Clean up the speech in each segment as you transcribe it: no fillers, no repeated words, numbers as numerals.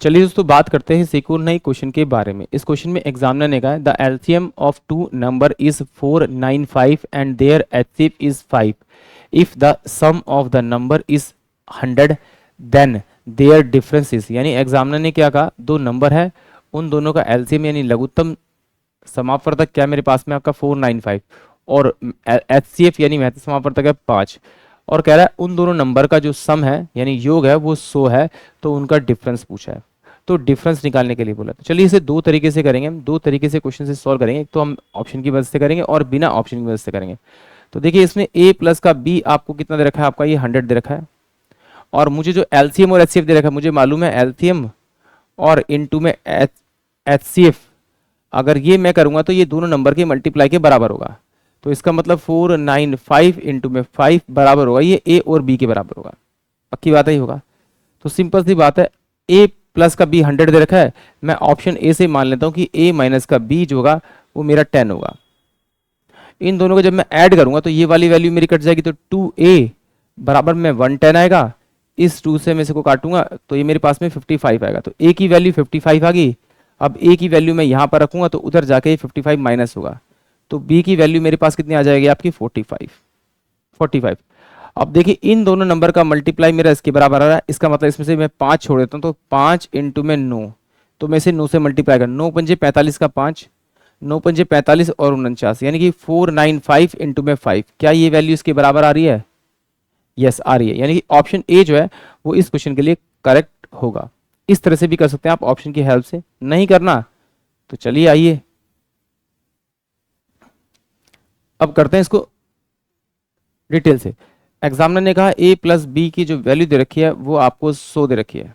चलिए दोस्तों बात करते हैं सिक्योर नई क्वेश्चन के बारे में। इस क्वेश्चन में एग्जामिनर ने कहा है the LCM of two number is 495 and their HCF is 5। If the sum of the number is 100 then their difference is, यानी एग्जामिनर ने क्या कहा, दो नंबर है, उन दोनों का एलसीएम यानी लघुत्तम समापवर्तक क्या मेरे पास में आपका 495 और एचसीएफ यानी महत्तम समापवर्तक है 5, और कह रहा है उन दोनों नंबर का जो सम है यानी योग है वो 100 है, तो उनका डिफरेंस पूछा है। तो डिफरेंस निकालने के लिए बोला। तो चलिए इसे दो तरीके से करेंगे, हम दो तरीके से क्वेश्चन से सॉल्व करेंगे। एक तो हम ऑप्शन की मदद से करेंगे और बिना ऑप्शन की मदद से करेंगे। तो देखिए इसमें a प्लस का b आपको कितना दे रखा है, आपका ये 100 दे रखा है, और मुझे जो एलसीएम और एचसीएफ दे रखा है, मुझे मालूम है एलसीएम और इनटू में एचसीएफ अगर ये मैं करूंगा तो ये दोनों नंबर के मल्टीप्लाई के बराबर होगा। तो इसका मतलब 495 इंटू में 5 बराबर होगा ये a और b के बराबर होगा। पक्की बात है ही होगा। तो सिंपल सी बात है, a प्लस का b 100 दे रखा है, मैं ऑप्शन ए से मान लेता हूं कि a माइनस का b जो होगा वो मेरा 10 होगा। इन दोनों को जब मैं ऐड करूंगा तो ये वाली वैल्यू मेरी कट जाएगी, तो 2a बराबर में 110 आएगा, इस 2 से मैं इसको काटूंगा तो ये मेरे पास में 55 आएगा। तो a की वैल्यू 55 आ गई। अब a की वैल्यू मैं यहाँ पर रखूंगा तो उधर जाके 55 माइनस होगा, तो b की वैल्यू मेरे पास कितनी आ जाएगी आपकी 45। अब देखिए इन दोनों नंबर का मल्टीप्लाई मेरा इसके बराबर आ रहा है, इसका मतलब इसमें से मैं 5 छोड़ देता हूँ, तो 5 इंटू में 9, तो मैं इसे 9 से मल्टीप्लाई कर, 9 पंजे 45 का 5, 9 पंजे 45 और 49, यानी कि 495 इंटू में 5। क्या ये वैल्यू इसके बराबर आ रही है? यस आ रही है, यानी कि ऑप्शन ए जो है वो इस क्वेश्चन के लिए करेक्ट होगा। इस तरह से भी कर सकते हैं आप ऑप्शन की हेल्प से, नहीं करना तो चलिए आइए अब करते हैं इसको डिटेल से। एग्जामिनर ने कहा a प्लस बी की जो वैल्यू दे रखी है वो आपको 100 दे रखी है,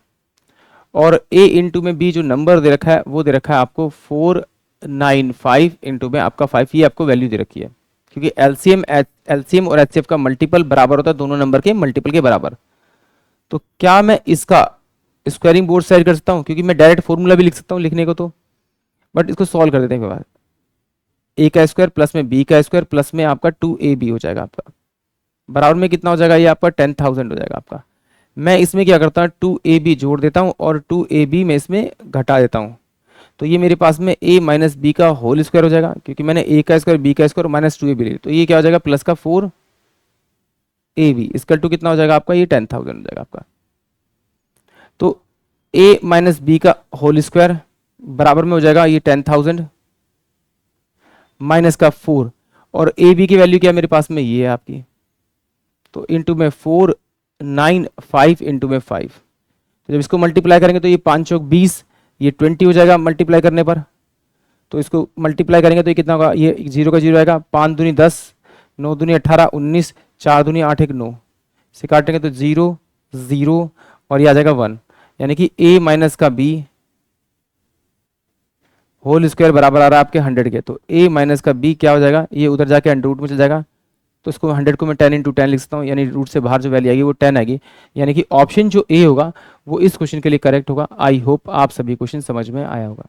और a इंटू में b जो नंबर दे रखा है वो दे रखा है आपको 495 इंटू में आपका 5, ये आपको वैल्यू दे रखी है, क्योंकि एलसीएम और एचसीएफ का मल्टीपल बराबर होता है दोनों नंबर के मल्टीपल के बराबर। तो क्या मैं इसका स्क्वायरिंग बोर्ड साइड कर सकता हूँ, क्योंकि मैं डायरेक्ट फॉर्मूला भी लिख सकता हूँ लिखने को, तो बट इसको सॉल्व कर देते हैं एक बार। a का स्क्वायर प्लस में b का स्क्वायर प्लस में आपका 2ab हो जाएगा आपका, बराबर में कितना हो जाएगा, ये आपका 10,000 हो जाएगा आपका। मैं इसमें क्या करता हूँ 2ab जोड़ देता हूँ और 2ab में इसमें घटा देता हूँ, तो ये मेरे पास में a माइनस बी का होल स्क्वायर हो जाएगा, क्योंकि मैंने a का स्क्वायर b का स्क्वायर माइनस 2ab ले, तो ये क्या हो जाएगा प्लस का 4ab इसकल टू कितना हो जाएगा आपका, ये 10,000 हो जाएगा आपका। तो a माइनस बी का होल स्क्वायर बराबर में हो जाएगा ये 10,000 माइनस का 4, और ab की वैल्यू क्या मेरे पास में ये है आपकी, तो इंटू में 495 इंटू में 5, तो जब इसको मल्टीप्लाई करेंगे तो ये 5 चौक 20, ये 20 हो जाएगा मल्टीप्लाई करने पर। तो इसको मल्टीप्लाई करेंगे तो ये कितना होगा, ये 0 का 0 आएगा, 5 दूनी 10, 9 दूनी 18, 19, 4 दूनी 8, 1 9, इसे काटेंगे तो 0 0 और ये आ जाएगा 1, यानी कि a माइनस का b होल स्क्वायर बराबर आ रहा है आपके 100 के। तो a माइनस का b क्या हो जाएगा, ये उधर जाके अंडर रूट में चल जाएगा, तो इसको 100 को मैं 10 इंटू 10 लिख सकता हूँ, यानी रूट से बाहर जो वैल्यू आएगी वो 10 आएगी, यानी कि ऑप्शन जो ए होगा वो इस क्वेश्चन के लिए करेक्ट होगा। आई होप आप सभी क्वेश्चन समझ में आया होगा।